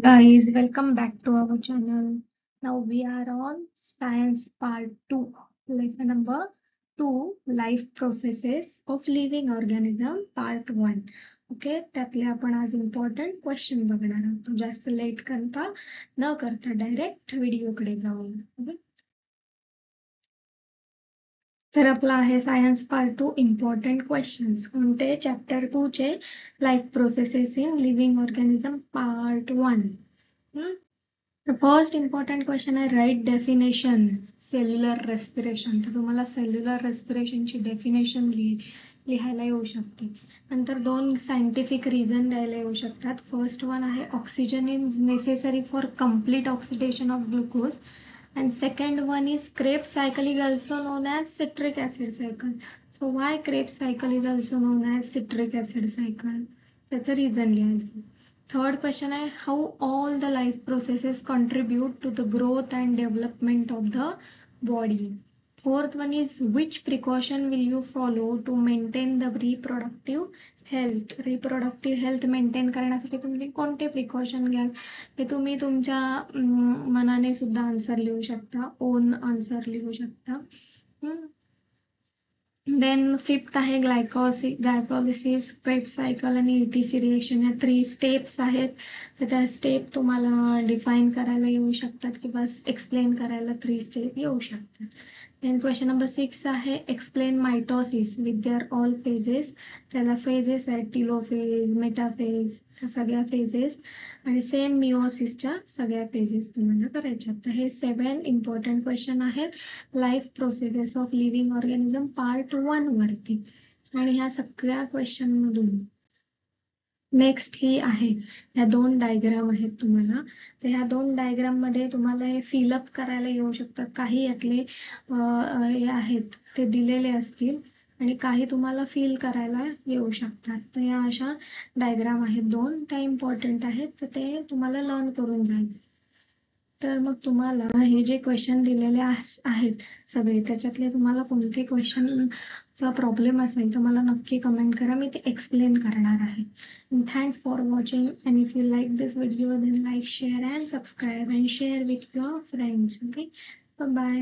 Guys, welcome back to our channel. Now we are on Science Part 2, lesson number 2, Life Processes of Living Organism Part 1. Okay, त्यातले आपण आज important question बघणार आहोत. जास्त late करता न करता डायरेक्ट व्हिडिओकडे जाऊया. तर आपला आहे सायन्स पार्ट 2 इम्पॉर्टंट क्वेश्चन्स. कोणते? चॅप्टर 2 चे life processes in living organism part 1. The first important question आहे राईट डेफिनेशन सेल्युलर रेस्पिरेशन. तर तुम्हाला सेल्युलर रेस्पिरेशनची डेफिनेशन लिहायला येऊ शकते. नंतर 2 सायंटिफिक रिझन द्यायला येऊ शकतात. फर्स्ट वन आहे oxygen is necessary for complete oxidation of glucose. And second one is Krebs cycle is also known as citric acid cycle. So why Krebs cycle is also known as citric acid cycle? त्याचं reason लिहायचं. Third question is how all the life processes contribute to the growth and development of the body. Fourth one is which precaution will you follow to maintain the reproductive health. Reproductive health maintain करण्यासाठी तुम्ही कोणते precaution घ्याल हे तुम्ही तुमच्या मनाने सुद्धा answer लिहू शकता, ओन आन्सर लिहू शकता. देन फिफ्थ आहे ग्लायकॉलिसिस, क्रेब्स सायकल आणि ETC रिएक्शन. या 3 स्टेप्स आहेत. तर त्या स्टेप तुम्हाला डिफाईन करायला येऊ शकतात किंवा एक्सप्लेन करायला 3 स्टेप येऊ शकतात. देन क्वेश्चन नंबर 6 आहे explain mitosis with their all phases. त्याला फेजेस आहेत टिलोफेज, मेटाफेज, सगळ्या फेजेस आणि सेम मिओसिसच्या सगळ्या फेजेस तुम्हाला करायच्या. तर हे 7 इम्पॉर्टंट क्वेश्चन आहेत life processes of living organism part 1 वरती. आणि ह्या सगळ्या क्वेश्चन मधून नेक्स्ट ही आहे, ह्या 2 डायग्राम आहेत तुम्हाला. तर ह्या 2 डायग्राम मध्ये तुम्हाला हे फिलअप करायला येऊ शकतात. काही यातले हे आहेत ते दिलेले असतील आणि काही तुम्हाला फिल करायला येऊ शकतात. तर या अशा डायग्राम आहेत 2, त्या इम्पॉर्टंट आहेत. तर ते तुम्हाला लर्न करून जायचे. तर मग तुम्हाला हे जे क्वेश्चन दिलेले आहेत सगळे, त्याच्यातले तुम्हाला कोणते क्वेश्चनचा प्रॉब्लेम असेल तर मला नक्की कमेंट करा, मी ते एक्सप्लेन करणार आहे. Thanks for watching and if you like this video then like, share and subscribe and share with your friends. Okay, bye.